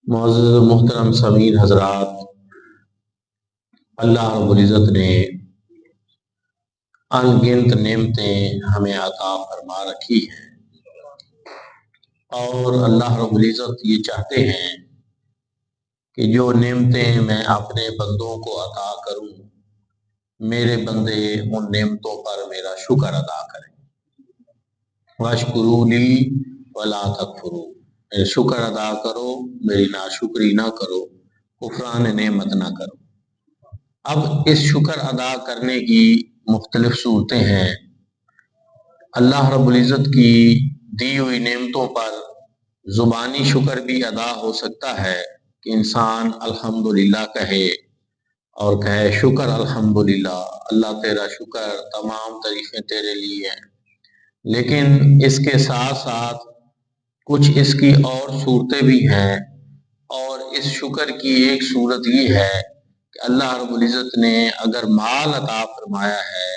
معزز محترم سامعین حضرات، اللہ رب العزت نے ان گنت نعمتیں ہمیں عطا فرما رکھی ہیں، اور اللہ رب العزت یہ چاہتے ہیں کہ جو نعمتیں میں اپنے بندوں کو عطا کروں، میرے بندے ان نعمتوں پر میرا شکر ادا کریں۔ واشکروا لی ولا تکفروا، میرے شکر ادا کرو، میری ناشکری نہ کرو، کفران نعمت نہ کرو۔ اب اس شکر ادا کرنے کی مختلف صورتیں ہیں۔ اللہ رب العزت کی دی ہوئی نعمتوں پر زبانی شکر بھی ادا ہو سکتا ہے کہ انسان الحمدللہ کہے اور کہے شکر الحمدللہ، اللہ تیرا شکر، تمام تعریفیں تیرے لیے ہیں۔ لیکن اس کے ساتھ ساتھ کچھ اس کی اور صورتیں بھی ہیں، اور اس شکر کی ایک صورت یہ ہے کہ اللہ رب العزت نے اگر مال عطا فرمایا ہے،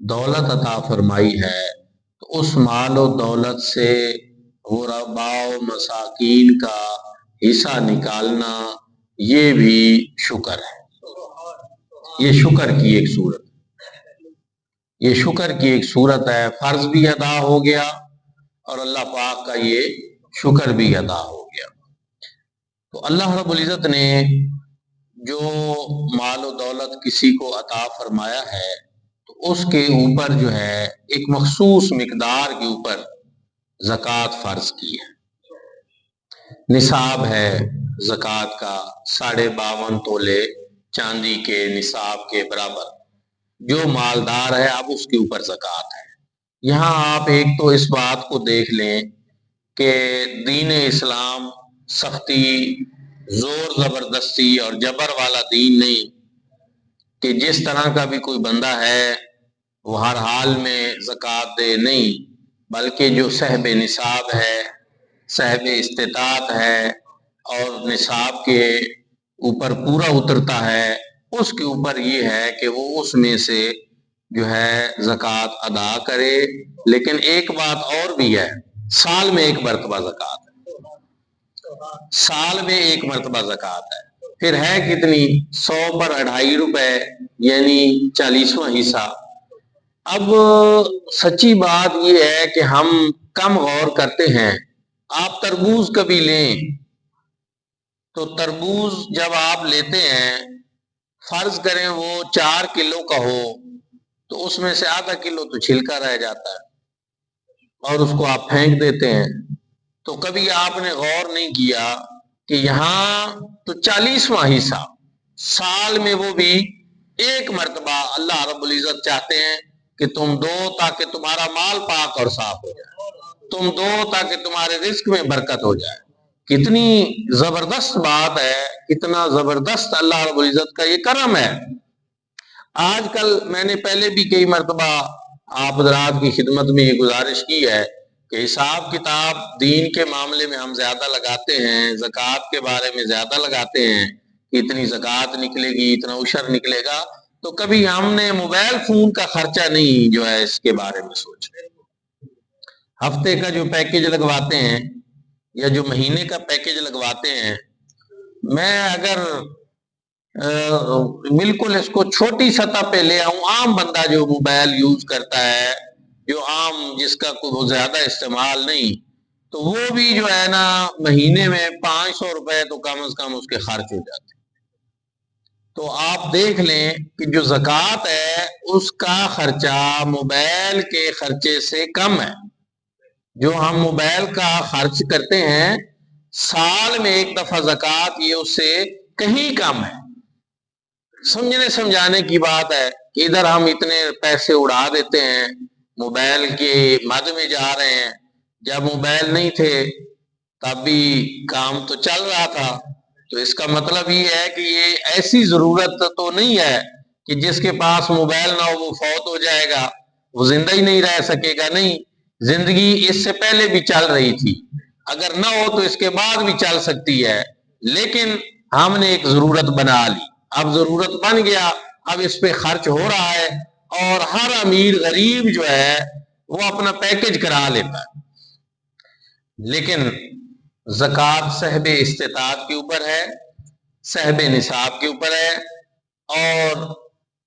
دولت عطا فرمائی ہے، تو اس مال و دولت سے غرباء و مساکین کا حصہ نکالنا، یہ بھی شکر ہے۔ یہ شکر کی ایک صورت یہ شکر کی ایک صورت ہے۔ فرض بھی ادا ہو گیا اور اللہ پاک کا یہ شکر بھی ادا ہو گیا۔ تو اللہ رب العزت نے جو مال و دولت کسی کو عطا فرمایا ہے، تو اس کے اوپر جو ہے ایک مخصوص مقدار کے اوپر زکوٰۃ فرض کی ہے۔ نصاب ہے زکوٰۃ کا 52.5 تولے چاندی کے نصاب کے برابر، جو مالدار ہے اب اس کے اوپر زکوٰۃ ہے۔ یہاں آپ ایک تو اس بات کو دیکھ لیں کہ دین اسلام سختی، زور زبردستی اور جبر والا دین نہیں کہ جس طرح کا بھی کوئی بندہ ہے وہ ہر حال میں زکوٰۃ دے، نہیں، بلکہ جو صاحب نصاب ہے، صاحب استطاعت ہے اور نصاب کے اوپر پورا اترتا ہے، اس کے اوپر یہ ہے کہ وہ اس میں سے جو ہے زکوٰۃ ادا کرے۔ لیکن ایک بات اور بھی ہے، سال میں ایک مرتبہ زکوٰۃ ہے، سال میں ایک مرتبہ زکوٰۃ ہے۔ پھر ہے کتنی؟ 100 پر 2.5 روپے، یعنی 40واں حصہ۔ اب سچی بات یہ ہے کہ ہم کم غور کرتے ہیں۔ آپ تربوز کبھی لیں تو تربوز جب آپ لیتے ہیں، فرض کریں وہ 4 کلو کا ہو، تو اس میں سے ½ کلو تو چھلکا رہ جاتا ہے اور اس کو آپ پھینک دیتے ہیں۔ تو کبھی آپ نے غور نہیں کیا کہ یہاں تو 40واں حصہ سال میں، وہ بھی ایک مرتبہ اللہ رب العزت چاہتے ہیں کہ تم دو تاکہ تمہارا مال پاک اور صاف ہو جائے، تم دو تاکہ تمہارے رزق میں برکت ہو جائے۔ کتنی زبردست بات ہے، کتنا زبردست اللہ رب العزت کا یہ کرم ہے۔ آج کل میں نے پہلے بھی کئی مرتبہ آپ حضرات کی خدمت میں یہ گزارش کی ہے کہ حساب کتاب دین کے معاملے میں ہم زیادہ لگاتے ہیں، زکوٰۃ کے بارے میں زیادہ لگاتے ہیں کہ اتنی زکوٰۃ نکلے گی، اتنا عشر نکلے گا، تو کبھی ہم نے موبائل فون کا خرچہ نہیں جو ہے اس کے بارے میں سوچا۔ ہفتے کا جو پیکج لگواتے ہیں یا جو مہینے کا پیکج لگواتے ہیں، میں اگر بالکل اس کو چھوٹی سطح پہ لے آؤں، عام بندہ جو موبائل یوز کرتا ہے، جو عام جس کا کوئی زیادہ استعمال نہیں، تو وہ بھی جو ہے نا مہینے میں 500 روپے تو کم از کم اس کے خرچ ہو جاتے۔ تو آپ دیکھ لیں کہ جو زکوٰۃ ہے اس کا خرچہ موبائل کے خرچے سے کم ہے۔ جو ہم موبائل کا خرچ کرتے ہیں سال میں ایک دفعہ زکوٰۃ، یہ اس سے کہیں کم ہے۔ سمجھنے سمجھانے کی بات ہے کہ ادھر ہم اتنے پیسے اڑا دیتے ہیں، موبائل کے مد میں جا رہے ہیں۔ جب موبائل نہیں تھے تب بھی کام تو چل رہا تھا۔ تو اس کا مطلب یہ ہے کہ یہ ایسی ضرورت تو نہیں ہے کہ جس کے پاس موبائل نہ ہو وہ فوت ہو جائے گا، وہ زندہ ہی نہیں رہ سکے گا۔ نہیں، زندگی اس سے پہلے بھی چل رہی تھی، اگر نہ ہو تو اس کے بعد بھی چل سکتی ہے، لیکن ہم نے ایک ضرورت بنا لی، اب ضرورت بن گیا، اب اس پہ خرچ ہو رہا ہے، اور ہر امیر غریب جو ہے وہ اپنا پیکج کرا لیتا ہے۔ لیکن زکوٰۃ صاحب استطاعت کے اوپر ہے، صاحب نصاب کے اوپر ہے، اور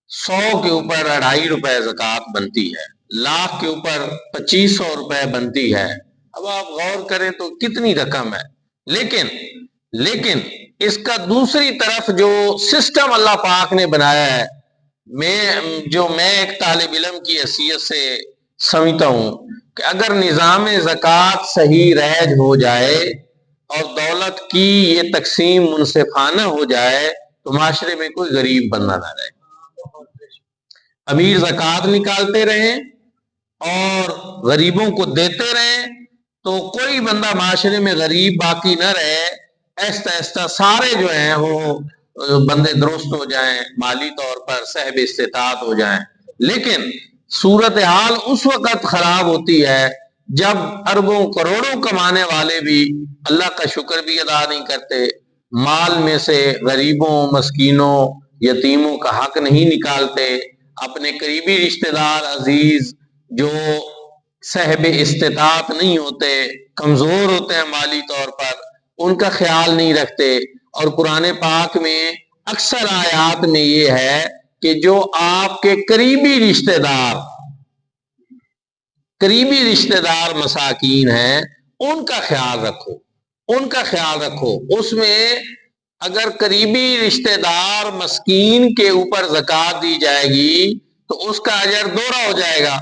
100 کے اوپر 2.5 روپے زکوٰۃ بنتی ہے، لاکھ کے اوپر 2500 روپے بنتی ہے۔ اب آپ غور کریں تو کتنی رقم ہے، لیکن اس کا دوسری طرف جو سسٹم اللہ پاک نے بنایا ہے، میں ایک طالب علم کی حیثیت سے سمجھتا ہوں کہ اگر نظام زکوٰۃ صحیح رائج ہو جائے اور دولت کی یہ تقسیم منصفانہ ہو جائے تو معاشرے میں کوئی غریب بندہ نہ رہے۔ امیر زکوٰۃ نکالتے رہیں اور غریبوں کو دیتے رہیں تو کوئی بندہ معاشرے میں غریب باقی نہ رہے۔ ایستا ایستا سارے جو ہیں وہ بندے درست ہو جائیں، مالی طور پر صاحب استطاعت ہو جائیں۔ لیکن صورتحال اس وقت خراب ہوتی ہے جب اربوں کروڑوں کمانے والے بھی اللہ کا شکر بھی ادا نہیں کرتے، مال میں سے غریبوں، مسکینوں، یتیموں کا حق نہیں نکالتے، اپنے قریبی رشتہ دار عزیز جو صاحب استطاعت نہیں ہوتے، کمزور ہوتے ہیں مالی طور پر، ان کا خیال نہیں رکھتے۔ اور قرآن پاک میں اکثر آیات میں یہ ہے کہ جو آپ کے قریبی رشتہ دار مساکین ہیں ان کا خیال رکھو۔ اس میں اگر قریبی رشتہ دار مسکین کے اوپر زکوٰۃ دی جائے گی تو اس کا اجر دوہرا ہو جائے گا۔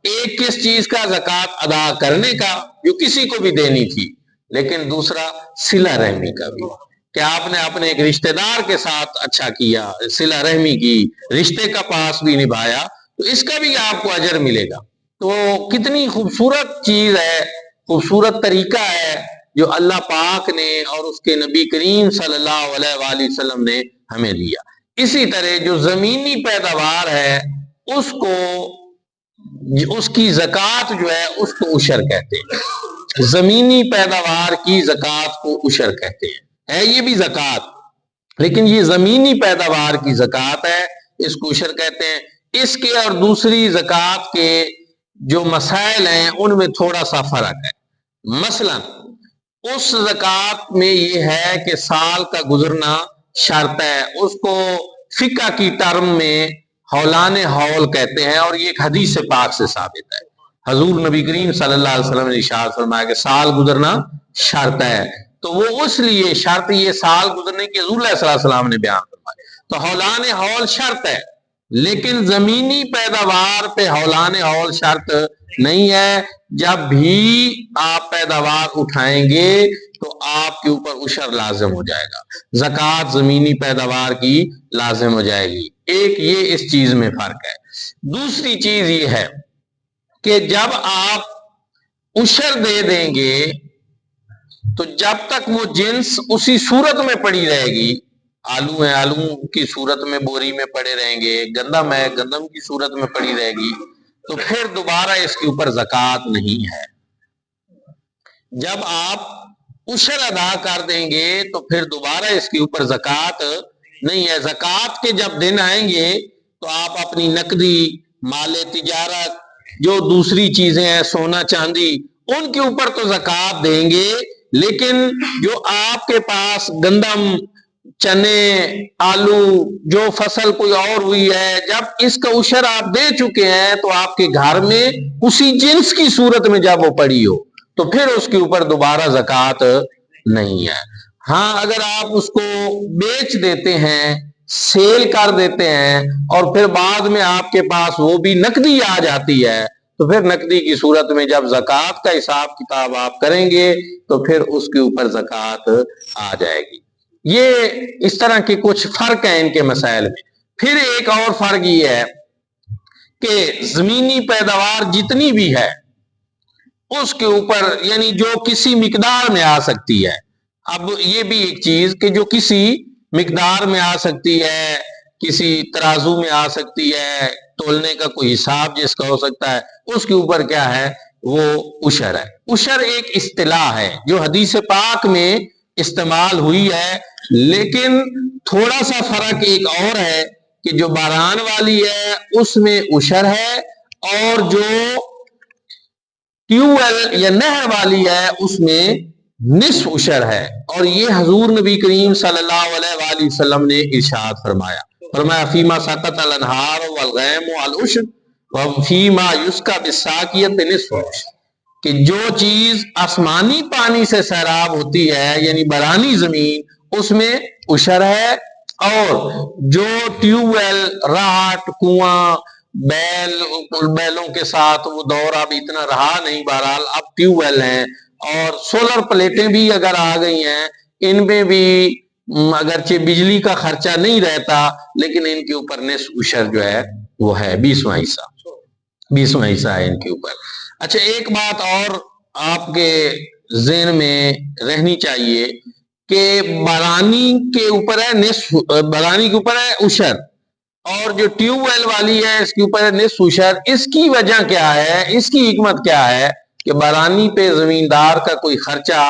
ایک کس چیز کا؟ زکوٰۃ ادا کرنے کا جو کسی کو بھی دینی تھی، لیکن دوسرا صلہ رحمی کا بھی، کہ آپ نے اپنے ایک رشتہ دار کے ساتھ اچھا کیا، صلہ رحمی کی، رشتے کا پاس بھی نبھایا، تو اس کا بھی آپ کو اجر ملے گا۔ تو کتنی خوبصورت چیز ہے، خوبصورت طریقہ ہے جو اللہ پاک نے اور اس کے نبی کریم صلی اللہ علیہ وآلہ وسلم نے ہمیں دیا۔ اسی طرح جو زمینی پیداوار ہے اس کی زکوٰۃ جو ہے اس کو عشر کہتے ہیں۔ زمینی پیداوار کی زکوٰۃ کو عشر کہتے ہیں، ہے یہ بھی زکوٰۃ، لیکن یہ زمینی پیداوار کی زکوٰۃ ہے، اس کو عشر کہتے ہیں۔ اس کے اور دوسری زکوٰۃ کے جو مسائل ہیں ان میں تھوڑا سا فرق ہے۔ مثلا اس زکوٰۃ میں یہ ہے کہ سال کا گزرنا شرط ہے، اس کو فقہ کی ٹرم میں ہولان ہول کہتے ہیں، اور یہ ایک حدیث پاک سے ثابت ہے۔ حضور نبی کریم صلی اللہ علیہ وسلم نے ارشاد فرمایا کہ سال گزرنا شرط ہے، تو وہ اس لیے شرط یہ سال گزرنے کی حضور صلی اللہ علیہ وسلم نے بیان فرمایا، تو ہولان ہول شرط ہے، لیکن زمینی پیداوار پہ ہولان ہول شرط نہیں ہے۔ جب بھی آپ پیداوار اٹھائیں گے تو آپ کے اوپر عشر لازم ہو جائے گا، زکوٰۃ زمینی پیداوار کی لازم ہو جائے گی۔ ایک یہ اس چیز میں فرق ہے۔ دوسری چیز یہ ہے کہ جب آپ عشر دے دیں گے تو جب تک وہ جنس اسی صورت میں پڑی رہے گی، آلو ہیں آلو کی صورت میں بوری میں پڑے رہیں گے، گندم ہے گندم کی صورت میں پڑی رہے گی، تو پھر دوبارہ اس کے اوپر زکوٰۃ نہیں ہے۔ جب آپ عشر ادا کر دیں گے تو پھر دوبارہ اس کے اوپر زکوٰۃ نہیں ہے۔ زکوٰۃ کے جب دن آئیں گے تو آپ اپنی نقدی، مال تجارت، جو دوسری چیزیں ہیں سونا چاندی، ان کے اوپر تو زکوٰۃ دیں گے، لیکن جو آپ کے پاس گندم، چنے، آلو، جو فصل کوئی اور ہوئی ہے، جب اس کا عشر آپ دے چکے ہیں تو آپ کے گھر میں اسی جنس کی صورت میں جب وہ پڑی ہو تو پھر اس کے اوپر دوبارہ زکوٰۃ نہیں ہے۔ ہاں اگر آپ اس کو بیچ دیتے ہیں، سیل کر دیتے ہیں، اور پھر بعد میں آپ کے پاس وہ بھی نقدی آ جاتی ہے تو پھر نقدی کی صورت میں جب زکوٰۃ کا حساب کتاب آپ کریں گے تو پھر اس کے اوپر زکوٰۃ آ جائے گی۔ یہ اس طرح کے کچھ فرق ہیں ان کے مسائل میں۔ پھر ایک اور فرق یہ ہے کہ زمینی پیداوار جتنی بھی ہے اس کے اوپر، یعنی جو کسی مقدار میں آ سکتی ہے، اب یہ بھی ایک چیز کہ جو کسی مقدار میں آ سکتی ہے، کسی ترازو میں آ سکتی ہے، تولنے کا کوئی حساب جس کا ہو سکتا ہے، اس کے اوپر کیا ہے؟ وہ عشر ہے۔ عشر ایک اصطلاح ہے جو حدیث پاک میں استعمال ہوئی ہے، لیکن تھوڑا سا فرق ایک اور ہے کہ جو باران والی ہے اس میں عشر ہے، اور جو ٹیوب ویل یا نہر والی ہے اس میں نصف عشر ہے، اور یہ حضور نبی کریم صلی اللہ علیہ وآلہ وسلم نے ارشاد فرمایا، فرمایا فیما سقط الانہار والغیم والعشر وفیما یسقى بالساقیۃ نصف عشر، کہ جو چیز آسمانی پانی سے سیراب ہوتی ہے یعنی برانی زمین، اس میں عشر ہے، اور جو ٹیوب ویل، راٹ، کنواں، بیلوں کے ساتھ وہ دور اب اتنا رہا نہیں، بہرحال اب ٹیوب ویل ہیں، اور سولر پلیٹیں بھی اگر آ گئی ہیں، ان میں بھی اگرچہ بجلی کا خرچہ نہیں رہتا، لیکن ان کے اوپر نصف عشر جو ہے وہ ہے 20واں حصہ ہے ان کے اوپر۔ اچھا، ایک بات اور آپ کے ذہن میں رہنی چاہیے کہ برانی کے اوپر ہے نصف، برانی کے اوپر ہے عشر، اور جو ٹیوب ویل والی ہے اس کے اوپر ہے نصف عشر۔ اس کی وجہ کیا ہے، اس کی حکمت کیا ہے کہ برانی پہ زمیندار کا کوئی خرچہ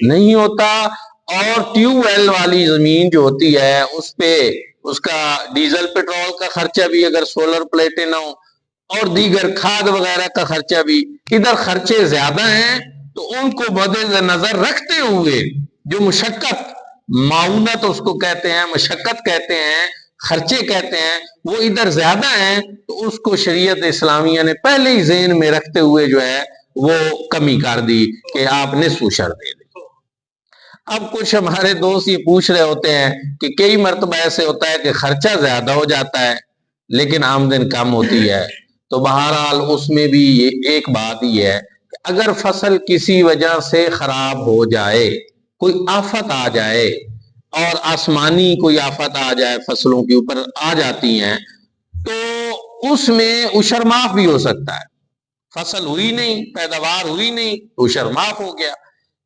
نہیں ہوتا، اور ٹیوب ویل والی زمین جو ہوتی ہے اس پہ اس کا ڈیزل پیٹرول کا خرچہ بھی، اگر سولر پلیٹیں نہ ہو، اور دیگر کھاد وغیرہ کا خرچہ بھی، ادھر خرچے زیادہ ہیں، تو ان کو مد نظر رکھتے ہوئے جو مشقت، معاونت اس کو کہتے ہیں، مشقت کہتے ہیں، خرچے کہتے ہیں، وہ ادھر زیادہ ہیں، تو اس کو شریعت اسلامیہ نے پہلے ہی ذہن میں رکھتے ہوئے جو ہے وہ کمی کر دی کہ آپ نصف عشر دے دیں۔ اب کچھ ہمارے دوست یہ پوچھ رہے ہوتے ہیں کہ کئی مرتبہ ایسے ہوتا ہے کہ خرچہ زیادہ ہو جاتا ہے لیکن آمدن کم ہوتی ہے، تو بہرحال اس میں بھی یہ ایک بات ہی ہے کہ اگر فصل کسی وجہ سے خراب ہو جائے، کوئی آفت آ جائے، اور آسمانی کوئی آفت آ جائے، فصلوں کے اوپر آ جاتی ہیں، تو اس میں عشر معاف بھی ہو سکتا ہے۔ فصل ہوئی نہیں، پیداوار ہوئی نہیں، عشر معاف ہو گیا۔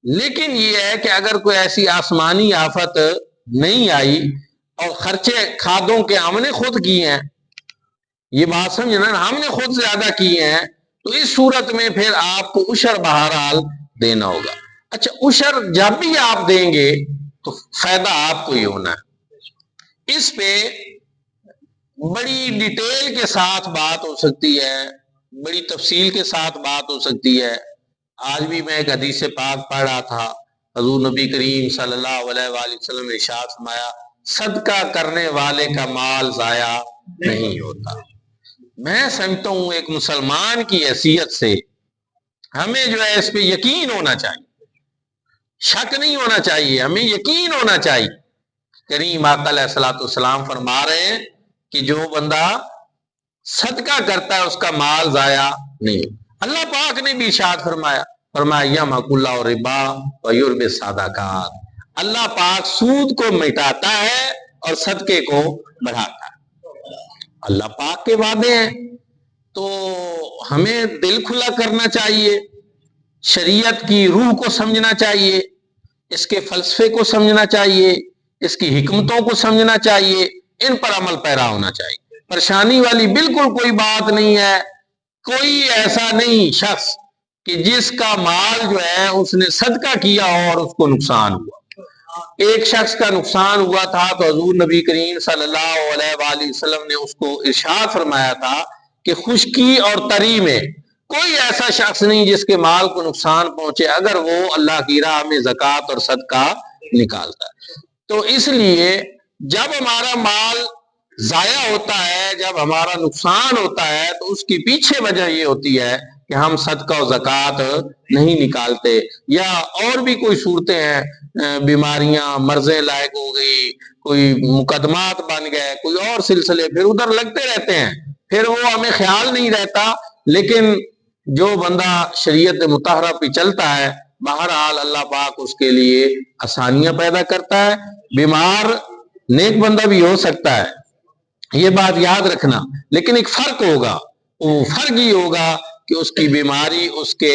لیکن یہ ہے کہ اگر کوئی ایسی آسمانی آفت نہیں آئی اور خرچے کھادوں کے ہم نے خود کیے ہیں، یہ بات سمجھنا، ہم نے خود زیادہ کیے ہیں، تو اس صورت میں پھر آپ کو عشر بہرحال دینا ہوگا۔ اچھا، عشر جب بھی آپ دیں گے تو فائدہ آپ کو ہی ہونا ہے۔ اس پہ بڑی ڈیٹیل کے ساتھ بات ہو سکتی ہے، بڑی تفصیل کے ساتھ بات ہو سکتی ہے۔ آج بھی میں ایک حدیث پاک پڑھ رہا تھا، حضور نبی کریم صلی اللہ علیہ وآلہ وسلم نے ارشاد فرمایا، صدقہ کرنے والے کا مال ضائع نہیں ہوتا۔ میں سمجھتا ہوں ایک مسلمان کی حیثیت سے ہمیں جو ہے اس پہ یقین ہونا چاہیے، شک نہیں ہونا چاہیے، ہمیں یقین ہونا چاہیے۔ کریم آقا علیہ الصلوۃ والسلام فرما رہے ہیں کہ جو بندہ صدقہ کرتا ہے اس کا مال ضائع نہیں۔ اللہ پاک نے بھی ارشاد فرمایا، یمحق اللہ الربا ویربی الصدقات، اللہ پاک سود کو مٹاتا ہے اور صدقے کو بڑھاتا ہے۔ اللہ پاک کے وعدے ہیں، تو ہمیں دل کھلا کرنا چاہیے، شریعت کی روح کو سمجھنا چاہیے، اس کے فلسفے کو سمجھنا چاہیے، اس کی حکمتوں کو سمجھنا چاہیے، ان پر عمل پیرا ہونا چاہیے۔ پریشانی والی بالکل کوئی بات نہیں ہے۔ کوئی ایسا نہیں شخص کہ جس کا مال جو ہے اس نے صدقہ کیا اور اس کو نقصان ہوا۔ ایک شخص کا نقصان ہوا تھا تو حضور نبی کریم صلی اللہ علیہ وآلہ وسلم نے اس کو ارشاد فرمایا تھا کہ خشکی اور تری میں کوئی ایسا شخص نہیں جس کے مال کو نقصان پہنچے اگر وہ اللہ کی راہ میں زکوٰۃ اور صدقہ نکالتا ہے۔ تو اس لیے جب ہمارا مال ضائع ہوتا ہے، جب ہمارا نقصان ہوتا ہے، تو اس کی پیچھے وجہ یہ ہوتی ہے کہ ہم صدقہ و زکوٰۃ نہیں نکالتے، یا اور بھی کوئی صورتیں ہیں، بیماریاں، مرضیں لائق ہو گئی، کوئی مقدمات بن گئے، کوئی اور سلسلے پھر ادھر لگتے رہتے ہیں، پھر وہ ہمیں خیال نہیں رہتا۔ لیکن جو بندہ شریعت مطہرہ پہ چلتا ہے، بہرحال اللہ پاک اس کے لیے آسانیاں پیدا کرتا ہے۔ بیمار نیک بندہ بھی ہو سکتا ہے، یہ بات یاد رکھنا، لیکن ایک فرق ہوگا، وہ فرق یہ ہوگا کہ اس کی بیماری اس کے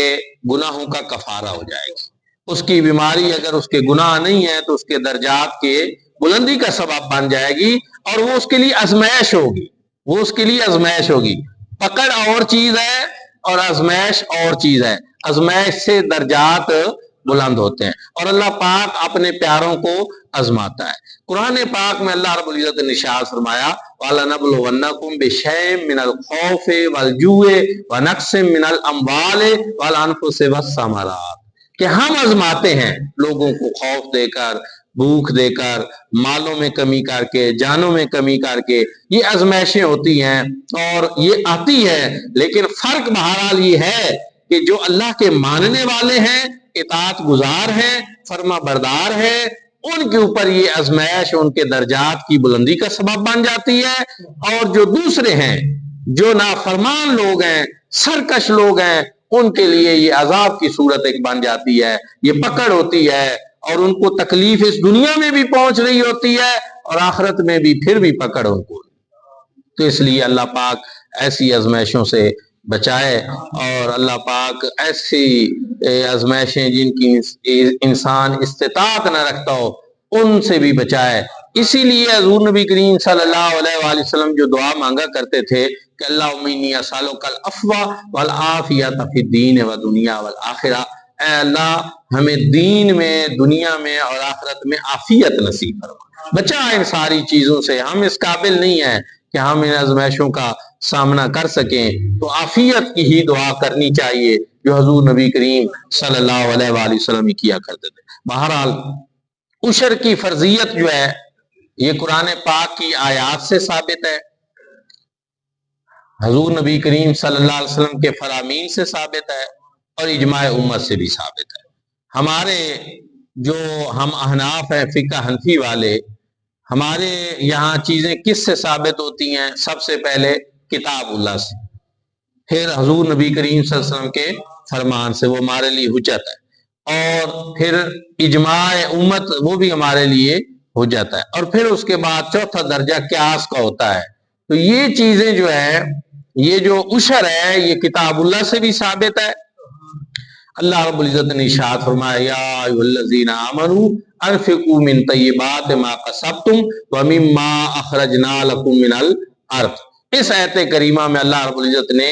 گناہوں کا کفارہ ہو جائے گی۔ اس کی بیماری اگر اس کے گناہ نہیں ہے تو اس کے درجات کے بلندی کا سبب بن جائے گی، اور وہ اس کے لیے آزمائش ہوگی، وہ اس کے لیے آزمائش ہوگی۔ پکڑ اور چیز ہے اور آزمائش اور چیز ہے، آزمائش سے درجات بلند ہوتے ہیں، اور اللہ پاک اپنے پیاروں کو آزماتا ہے۔ قرآن پاک میں اللہ رب العزت نے ارشاد فرمایا، وَلَنَبْلُوَنَّكُمْ بِشَيْءٍ مِّنَ الْخَوْفِ وَالْجُوعِ وَنَقْصٍ مِّنَ الْأَمْوَالِ وَالْأَنفُسِ وَالثَّمَرَاتِ، کہ ہم آزماتے ہیں لوگوں کو خوف دے کر، بھوک دے کر، مالوں میں کمی کر کے، جانوں میں کمی کر کے، یہ آزمائشیں ہوتی ہیں اور یہ آتی ہے، لیکن فرق بہرحال یہ ہے کہ جو اللہ کے ماننے والے ہیں، اطاعت گزار ہیں، فرما بردار ہیں، ان کے اوپر یہ آزمائش ان کے درجات کی بلندی کا سبب بن جاتی ہے، اور جو دوسرے ہیں، جو نافرمان لوگ ہیں، سرکش لوگ ہیں، ان کے لیے یہ عذاب کی صورت ایک بن جاتی ہے، یہ پکڑ ہوتی ہے، اور ان کو تکلیف اس دنیا میں بھی پہنچ رہی ہوتی ہے اور آخرت میں بھی پھر بھی پکڑ ان کو۔ تو اس لیے اللہ پاک ایسی آزمائشوں سے بچائے، اور اللہ پاک ایسی آزمائشیں جن کی انسان استطاعت نہ رکھتا ہو ان سے بھی بچائے۔ اسی لیے حضور نبی کریم صلی اللہ علیہ وآلہ وسلم جو دعا مانگا کرتے تھے کہ اللہم انی اسألک العفو والعافیۃ فی الدین والدنیا والآخرہ، اے اللہ ہمیں دین میں، دنیا میں اور آخرت میں عافیت نصیب فرما، بچا ان ساری چیزوں سے۔ ہم اس قابل نہیں ہیں کہ ہم ان آزمائشوں کا سامنا کر سکیں، تو عافیت کی ہی دعا کرنی چاہیے جو حضور نبی کریم صلی اللہ علیہ وآلہ وسلم کیا کرتے تھے۔ بہرحال عشر کی فرضیت جو ہے یہ قرآن پاک کی آیات سے ثابت ہے، حضور نبی کریم صلی اللہ علیہ وسلم کے فرامین سے ثابت ہے، اور اجماع امت سے بھی ثابت ہے۔ ہمارے جو ہم احناف ہیں، فقہ حنفی والے، ہمارے یہاں چیزیں کس سے ثابت ہوتی ہیں؟ سب سے پہلے کتاب اللہ سے، پھر حضور نبی کریم صلی اللہ علیہ وسلم کے فرمان سے، وہ ہمارے لیے حجت ہے، اور پھر اجماع امت، وہ بھی ہمارے لیے حجت ہے، اور پھر اس کے بعد چوتھا درجہ قیاس کا ہوتا ہے۔ تو یہ چیزیں جو ہے، یہ جو عشر ہے، یہ کتاب اللہ سے بھی ثابت ہے۔ اللہ رب العزت نے ارشاد فرمایا یا ایھا الذین آمنوا انفقوا من طیبات ما کسبتم ومما اخرجنا لکم من الارض۔ اس آیت کریمہ میں اللہ رب العزت نے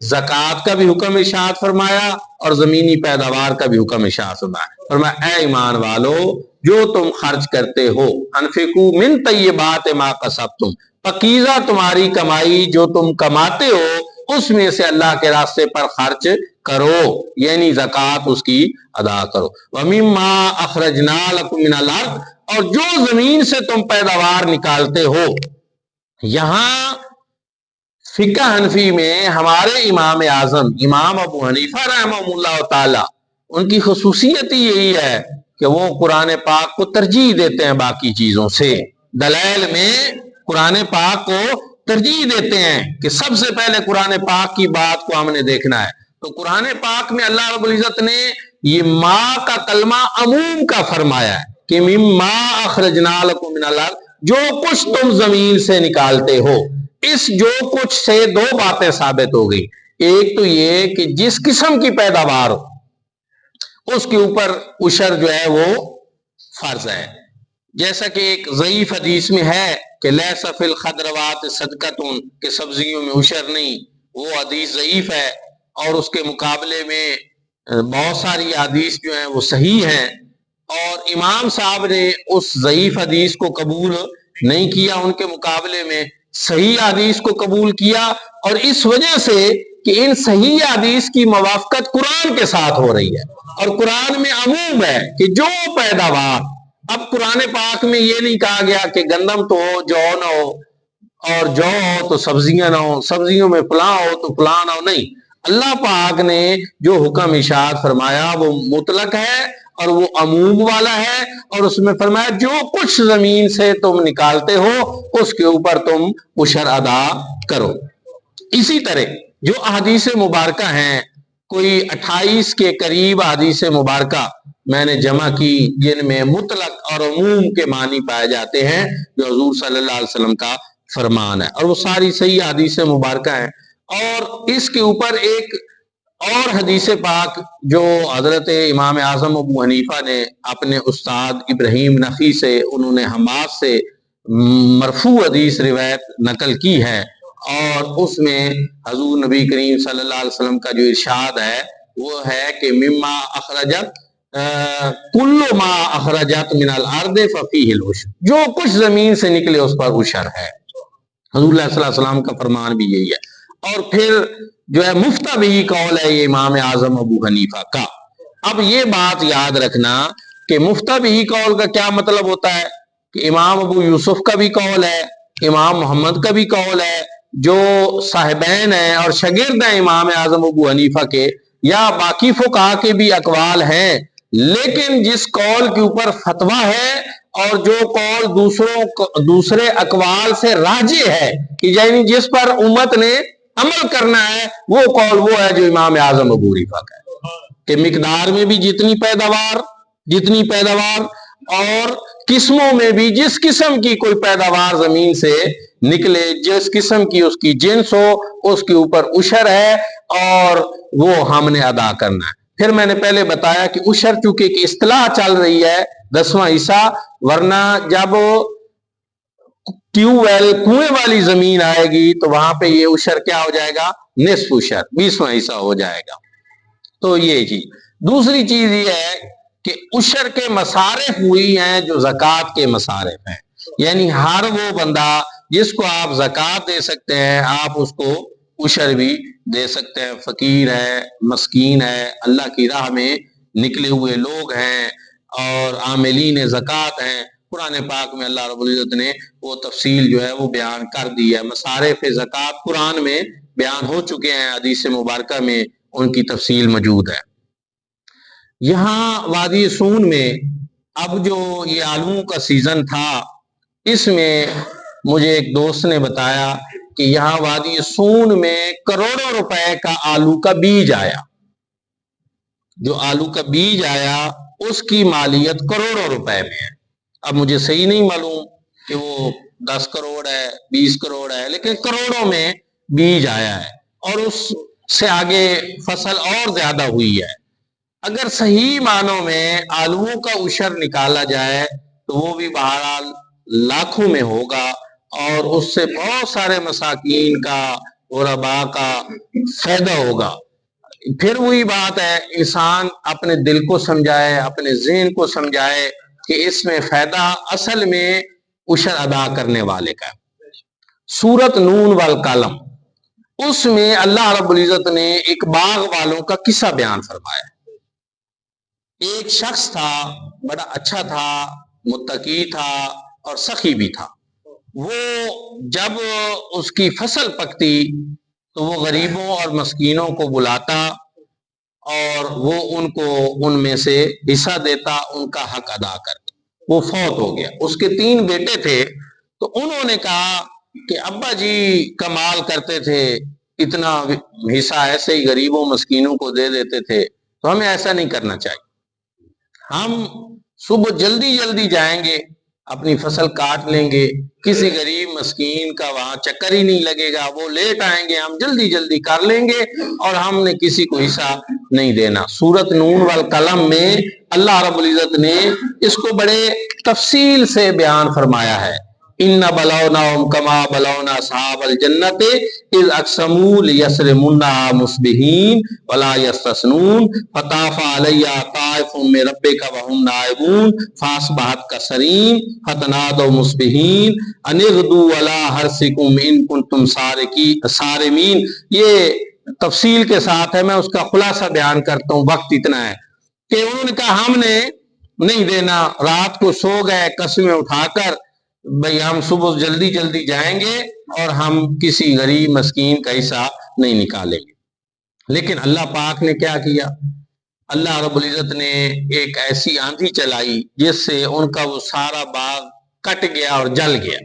زکوٰۃ کا بھی حکم ارشاد فرمایا اور زمینی پیداوار کا بھی حکم ارشاد فرمایا۔ فرمایا اے ایمان والو، جو تم خرچ کرتے ہو، انفقوا من طیبات ما کسبتم، پاکیزہ تمہاری کمائی جو تم کماتے ہو اس میں سے اللہ کے راستے پر خرچ کرو، یعنی زکوٰۃ اس کی ادا کرو۔ وَمِمَّا أَخْرَجْنَا لَكُم مِّنَ الْأَرْضِ، اور جو زمین سے تم پیداوار نکالتے ہو۔ یہاں فقہ حنفی میں ہمارے امام اعظم امام ابو حنیفہ رحمہ اللہ تعالی، ان کی خصوصیت ہی یہی ہے کہ وہ قرآن پاک کو ترجیح دیتے ہیں باقی چیزوں سے، دلائل میں قرآن پاک کو ترجیح دیتے ہیں کہ سب سے پہلے قرآن پاک کی بات کو ہم نے دیکھنا ہے۔ تو قرآن پاک میں اللہ رب العزت نے یہ ما کا کلمہ عموم کا فرمایا ہے کہ مما اخرجنا لکم من الارض، جو کچھ تم زمین سے نکالتے ہو۔ اس جو کچھ سے دو باتیں ثابت ہو گئی، ایک تو یہ کہ جس قسم کی پیداوار ہو اس کے اوپر عشر جو ہے وہ فرض ہے، جیسا کہ ایک ضعیف حدیث میں ہے کہ لیس فی الخضروات صدقۃ، کہ سبزیوں میں عشر نہیں، وہ حدیث ضعیف ہے، اور اس کے مقابلے میں بہت ساری حدیث جو ہیں وہ صحیح ہیں، اور امام صاحب نے اس ضعیف حدیث کو قبول نہیں کیا، ان کے مقابلے میں صحیح حدیث کو قبول کیا، اور اس وجہ سے کہ ان صحیح حدیث کی موافقت قرآن کے ساتھ ہو رہی ہے، اور قرآن میں عموم ہے کہ جو پیداوار، اب قرآن پاک میں یہ نہیں کہا گیا کہ گندم تو ہو جو نہ ہو، اور جو ہو تو سبزیاں نہ ہو، سبزیوں میں فلاں ہو تو فلاں نہ ہو، نہیں، اللہ پاک نے جو حکم ارشاد فرمایا وہ مطلق ہے اور وہ عموم والا ہے، اور اس میں فرمایا جو کچھ زمین سے تم نکالتے ہو اس کے اوپر تم عشر ادا کرو۔ اسی طرح جو احادیث مبارکہ ہیں، کوئی 28 کے قریب احادیث مبارکہ میں نے جمع کی جن میں مطلق اور عموم کے معنی پائے جاتے ہیں جو حضور صلی اللہ علیہ وسلم کا فرمان ہے، اور وہ ساری صحیح حدیث مبارکہ ہیں۔ اور اس کے اوپر ایک اور حدیث پاک جو حضرت امام اعظم ابو حنیفہ نے اپنے استاد ابراہیم نخعی سے، انہوں نے حماد سے مرفوع حدیث روایت نقل کی ہے، اور اس میں حضور نبی کریم صلی اللہ علیہ وسلم کا جو ارشاد ہے وہ ہے کہ مما اخرجت کل ما اخرجت من الارض ففیہ العشر، جو کچھ زمین سے نکلے اس پر عشر ہے۔ حضور صلی اللہ علیہ وسلم کا فرمان بھی یہی ہے، اور پھر جو ہے مفتہ بھی قول ہے یہ امام اعظم ابو حنیفہ کا۔ اب یہ بات یاد رکھنا کہ مفتبی قول کا کیا مطلب ہوتا ہے کہ امام ابو یوسف کا بھی قول ہے، امام محمد کا بھی قول ہے، جو صاحبین ہیں اور شاگرد ہیں امام اعظم ابو حنیفہ کے، یا باقی فقہا کے بھی اقوال ہیں، لیکن جس قول کے اوپر فتویٰ ہے اور جو قول دوسرے اقوال سے راجح ہے، کہ یعنی جس پر امت نے عمل کرنا ہے، وہ قول وہ ہے جو امام اعظم ابو حنیفہ کا ہے کہ مقدار میں بھی جتنی پیداوار اور قسموں میں بھی جس قسم کی کوئی پیداوار زمین سے نکلے، جس قسم کی اس کی جنس ہو، اس کے اوپر عشر ہے اور وہ ہم نے ادا کرنا ہے۔ پھر میں نے پہلے بتایا کہ عشر چونکہ ایک اصطلاح چل رہی ہے 10واں حصہ، ورنہ جب ٹیوب ویل کنویں والی زمین آئے گی تو وہاں پہ یہ عشر کیا ہو جائے گا؟ نصف عشر، 20واں حصہ ہو جائے گا۔ تو یہ چیز۔ دوسری چیز یہ ہے کہ عشر کے مصارف وہی ہیں جو زکوٰۃ کے مصارف ہیں، یعنی ہر وہ بندہ جس کو آپ زکوٰۃ دے سکتے ہیں آپ اس کو عشر بھی دے سکتے ہیں۔ فقیر ہے، مسکین ہے، اللہ کی راہ میں نکلے ہوئے لوگ ہیں اور عاملین زکوٰۃ ہیں۔ قرآن پاک میں اللہ رب العزت نے وہ تفصیل جو ہے وہ بیان کر دی ہے۔ مصارف زکوٰۃ قرآن میں بیان ہو چکے ہیں، حدیث مبارکہ میں ان کی تفصیل موجود ہے۔ یہاں وادی سون میں اب جو یہ آلو کا سیزن تھا، اس میں مجھے ایک دوست نے بتایا کہ یہاں وادی سون میں کروڑوں روپے کا آلو کا بیج آیا، جو آلو کا بیج آیا اس کی مالیت کروڑوں روپے میں ہے۔ اب مجھے صحیح نہیں معلوم کہ وہ 10 کروڑ ہے 20 کروڑ ہے، لیکن کروڑوں میں بیج آیا ہے اور اس سے آگے فصل اور زیادہ ہوئی ہے۔ اگر صحیح معنوں میں آلووں کا عشر نکالا جائے تو وہ بھی بہرحال لاکھوں میں ہوگا اور اس سے بہت سارے مساکین کا، غرباء کا فائدہ ہوگا۔ پھر وہی بات ہے، انسان اپنے دل کو سمجھائے، اپنے ذہن کو سمجھائے کہ اس میں فائدہ اصل میں عشر ادا کرنے والے کا۔ سورت نون والقلم، اس میں اللہ رب العزت نے ایک باغ والوں کا قصہ بیان فرمایا۔ ایک شخص تھا، بڑا اچھا تھا، متقی تھا اور سخی بھی تھا۔ وہ جب اس کی فصل پکتی تو وہ غریبوں اور مسکینوں کو بلاتا اور وہ ان کو ان میں سے حصہ دیتا، ان کا حق ادا کرتا۔ وہ فوت ہو گیا، اس کے 3 بیٹے تھے، تو انہوں نے کہا کہ ابا جی کمال کرتے تھے، اتنا حصہ ایسے ہی غریبوں مسکینوں کو دے دیتے تھے، تو ہمیں ایسا نہیں کرنا چاہیے۔ ہم صبح جلدی جائیں گے، اپنی فصل کاٹ لیں گے، کسی غریب مسکین کا وہاں چکر ہی نہیں لگے گا، وہ لیٹ آئیں گے، ہم جلدی کر لیں گے اور ہم نے کسی کو حصہ نہیں دینا۔ سورت نون والقلم میں اللہ رب العزت نے اس کو بڑے تفصیل سے بیان فرمایا ہے۔ ان بلوناہم کما بلونا اصحاب الجنت اذ اقسموا لیصرمنها مصبحین ولا یستثنون فطاف علیہا طائف من ربک وهم نائمون فاصبحت کالصریم فتنادوا مصبحین ان اغدوا علی حرثکم ان کنتم صارمین۔ یہ تفصیل کے ساتھ ہے، میں اس کا خلاصہ بیان کرتا ہوں، وقت اتنا ہے کہ انہوں نے کہا ہم نے نہیں دینا، رات کو سو گئے قسمیں اٹھا کر، بھئی ہم صبح جلدی جائیں گے اور ہم کسی غریب مسکین کا حصہ نہیں نکالیں گے۔ لیکن اللہ پاک نے کیا کیا؟ اللہ رب العزت نے ایک ایسی آندھی چلائی جس سے ان کا وہ سارا باغ کٹ گیا اور جل گیا۔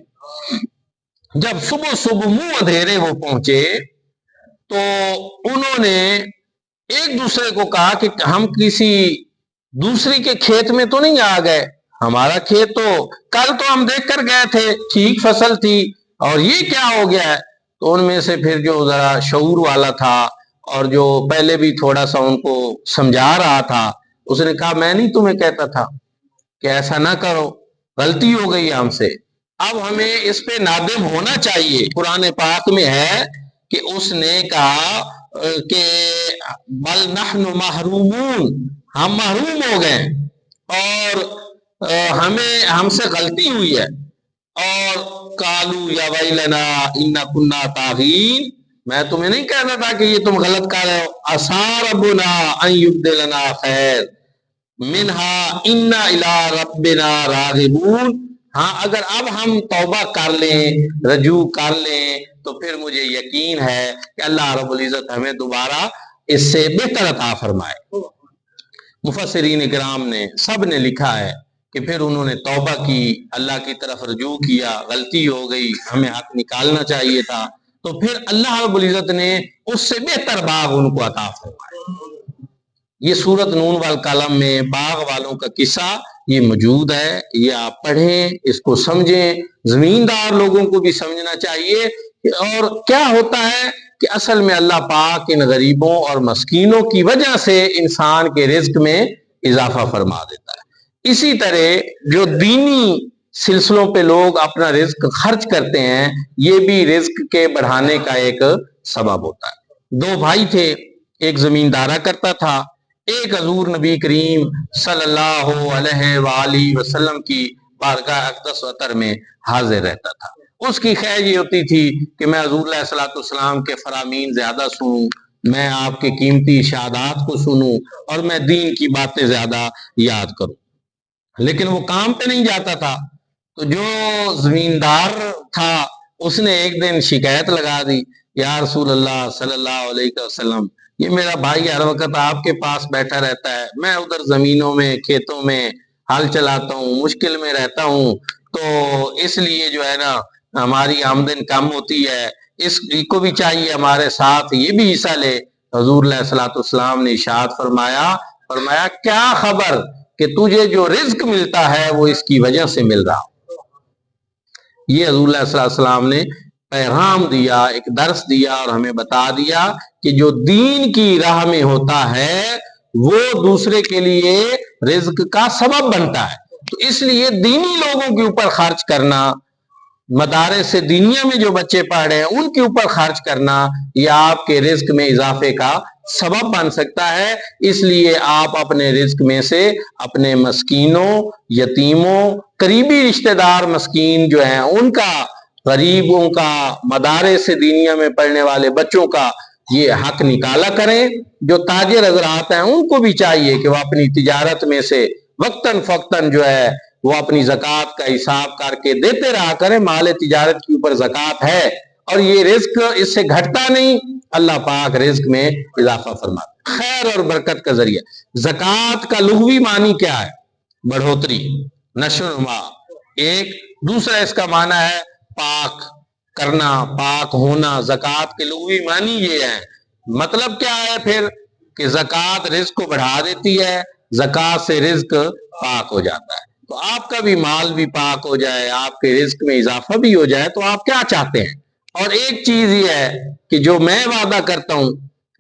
جب صبح منہ اندھیرے وہ پہنچے تو انہوں نے ایک دوسرے کو کہا کہ ہم کسی دوسری کے کھیت میں تو نہیں آ گئے، ہمارا کھیت تو کل تو ہم دیکھ کر گئے تھے، ٹھیک فصل تھی، اور یہ کیا ہو گیا ہے؟ تو ان میں سے پھر جو ذرا شعور والا تھا اور جو پہلے بھی تھوڑا سا ان کو سمجھا رہا تھا، اس نے کہا میں نہیں تمہیں کہتا تھا کہ ایسا نہ کرو، غلطی ہو گئی ہم سے، اب ہمیں اس پہ نادم ہونا چاہیے۔ قرآن پاک میں ہے کہ اس نے کہا کہ بل نحن محرومون، ہم محروم ہو گئے اور ہم سے غلطی ہوئی ہے۔ اور قالوا یا ویلنا انا کنا طاغین، میں تمہیں نہیں کہتا تھا کہ یہ تم غلط کر رہے ہو، عسى ربنا ان یبدلنا خیر، منہا انا الی ربنا راغبون، ہاں اگر اب ہم توبہ کر لیں، رجوع کر لیں، تو پھر مجھے یقین ہے کہ اللہ رب العزت ہمیں دوبارہ اس سے بہتر عطا فرمائے۔ مفسرین کرام نے سب نے لکھا ہے کہ پھر انہوں نے توبہ کی، اللہ کی طرف رجوع کیا، غلطی ہو گئی، ہمیں حق نکالنا چاہیے تھا، تو پھر اللہ رب العزت نے اس سے بہتر باغ ان کو عطا فرمایا۔ یہ سورت نون والقلم میں باغ والوں کا قصہ یہ موجود ہے، یہ آپ پڑھیں، اس کو سمجھیں، زمیندار لوگوں کو بھی سمجھنا چاہیے۔ اور کیا ہوتا ہے کہ اصل میں اللہ پاک ان غریبوں اور مسکینوں کی وجہ سے انسان کے رزق میں اضافہ فرما دیتا ہے۔ اسی طرح جو دینی سلسلوں پہ لوگ اپنا رزق خرچ کرتے ہیں، یہ بھی رزق کے بڑھانے کا ایک سبب ہوتا ہے۔ دو بھائی تھے، ایک زمیندارہ کرتا تھا، ایک حضور نبی کریم صلی اللہ علیہ وآلہ وسلم کی بارگاہ اقدس و اطہر میں حاضر رہتا تھا۔ اس کی خیر یہ ہوتی تھی کہ میں حضور علیہ الصلوۃ والسلام کے فرامین زیادہ سنوں، میں آپ کے قیمتی ارشادات کو سنوں، اور میں دین کی باتیں زیادہ یاد کروں۔ لیکن وہ کام پہ نہیں جاتا تھا، تو جو زمیندار تھا اس نے ایک دن شکایت لگا دی، یا رسول اللہ صلی اللہ علیہ وسلم، یہ میرا بھائی ہر وقت آپ کے پاس بیٹھا رہتا ہے، میں ادھر زمینوں میں کھیتوں میں ہل چلاتا ہوں، مشکل میں رہتا ہوں، تو اس لیے جو ہے نا ہماری آمدن کم ہوتی ہے، اس کو بھی چاہیے ہمارے ساتھ یہ بھی حصہ لے۔ حضور علیہ الصلوۃ والسلام نے ارشاد فرمایا کیا خبر کہ تجھے جو رزق ملتا ہے وہ اس کی وجہ سے مل رہا۔ یہ حضور علیہ السلام نے پیغام دیا، ایک درس دیا، اور ہمیں بتا دیا کہ جو دین کی راہ میں ہوتا ہے وہ دوسرے کے لیے رزق کا سبب بنتا ہے۔ تو اس لیے دینی لوگوں کے اوپر خرچ کرنا، مدارس دینیا میں جو بچے پڑھ رہے ہیں ان کے اوپر خرچ کرنا، یہ آپ کے رزق میں اضافے کا سبب بن سکتا ہے۔ اس لیے آپ اپنے رزق میں سے اپنے مسکینوں، یتیموں، قریبی رشتہ دار مسکین جو ہیں ان کا، غریبوں کا، مدارس دینیا میں پڑھنے والے بچوں کا یہ حق نکالا کریں۔ جو تاجر حضرات ہیں ان کو بھی چاہیے کہ وہ اپنی تجارت میں سے وقتاً فوقتاً جو ہے وہ اپنی زکوٰۃ کا حساب کر کے دیتے رہا کریں۔ مال تجارت کے اوپر زکوٰۃ ہے، اور یہ رزق اس سے گھٹتا نہیں، اللہ پاک رزق میں اضافہ فرماتا ہے، خیر اور برکت کا ذریعہ۔ زکوٰۃ کا لغوی معنی کیا ہے؟ بڑھوتری، نشو و نما۔ ایک دوسرا اس کا معنی ہے پاک کرنا، پاک ہونا۔ زکوٰۃ کے لغوی معنی یہ ہے۔ مطلب کیا ہے پھر کہ زکوٰۃ رزق کو بڑھا دیتی ہے، زکوٰۃ سے رزق پاک ہو جاتا ہے۔ تو آپ کا بھی مال بھی پاک ہو جائے، آپ کے رزق میں اضافہ بھی ہو جائے، تو آپ کیا چاہتے ہیں؟ اور ایک چیز یہ ہے کہ جو میں وعدہ کرتا ہوں،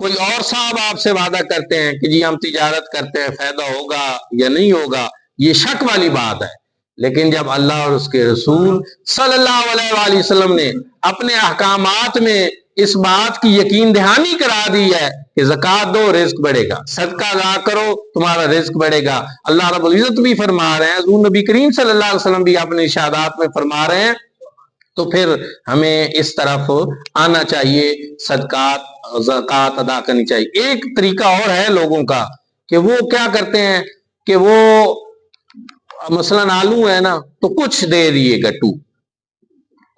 کوئی اور صاحب آپ سے وعدہ کرتے ہیں کہ جی ہم تجارت کرتے ہیں، فائدہ ہوگا یا نہیں ہوگا، یہ شک والی بات ہے۔ لیکن جب اللہ اور اس کے رسول صلی اللہ علیہ وآلہ وسلم نے اپنے احکامات میں اس بات کی یقین دہانی کرا دی ہے کہ زکوٰۃ دو رزق بڑھے گا، صدقہ ادا کرو تمہارا رزق بڑھے گا، اللہ رب العزت بھی فرما رہے ہیں، حضور نبی کریم صلی اللہ علیہ وسلم بھی اپنے ارشادات میں فرما رہے ہیں، تو پھر ہمیں اس طرف آنا چاہیے، صدقات زکوٰۃ ادا کرنی چاہیے۔ ایک طریقہ اور ہے لوگوں کا کہ وہ کیا کرتے ہیں کہ وہ مثلاً آلو ہے نا تو کچھ دے دیے گٹو،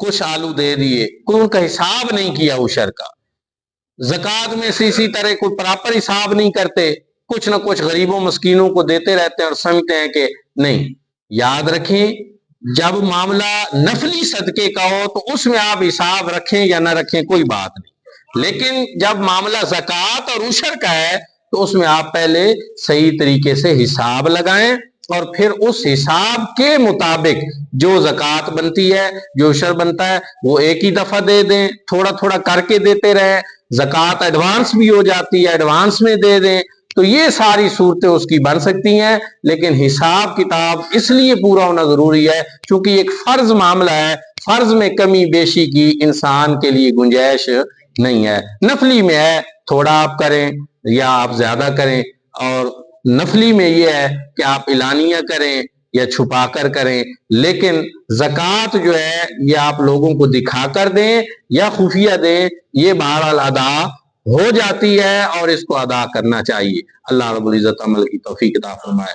کچھ آلو دے دیے، کوئی ان کا حساب نہیں کیا اشر کا۔ زکوٰۃ میں سے اسی طرح کوئی پراپر حساب نہیں کرتے، کچھ نہ کچھ غریبوں مسکینوں کو دیتے رہتے ہیں اور سمجھتے ہیں کہ نہیں۔ یاد رکھیں جب معاملہ نفلی صدقے کا ہو تو اس میں آپ حساب رکھیں یا نہ رکھیں کوئی بات نہیں، لیکن جب معاملہ زکوٰۃ اور عشر کا ہے تو اس میں آپ پہلے صحیح طریقے سے حساب لگائیں، اور پھر اس حساب کے مطابق جو زکوٰۃ بنتی ہے، جو عشر بنتا ہے، وہ ایک ہی دفعہ دے دیں، تھوڑا تھوڑا کر کے دیتے رہیں۔ زکوٰۃ ایڈوانس بھی ہو جاتی ہے، ایڈوانس میں دے دیں، تو یہ ساری صورتیں اس کی بن سکتی ہیں۔ لیکن حساب کتاب اس لیے پورا ہونا ضروری ہے کیونکہ ایک فرض معاملہ ہے، فرض میں کمی بیشی کی انسان کے لیے گنجائش نہیں ہے۔ نفلی میں ہے تھوڑا آپ کریں یا آپ زیادہ کریں، اور نفلی میں یہ ہے کہ آپ اعلانیہ کریں یا چھپا کر کریں، لیکن زکوٰۃ جو ہے یہ آپ لوگوں کو دکھا کر دیں یا خفیہ دیں، یہ بہرحال ادا ہو جاتی ہے اور اس کو ادا کرنا چاہیے۔ اللہ رب العزت عمل کی توفیق عطا فرمائے۔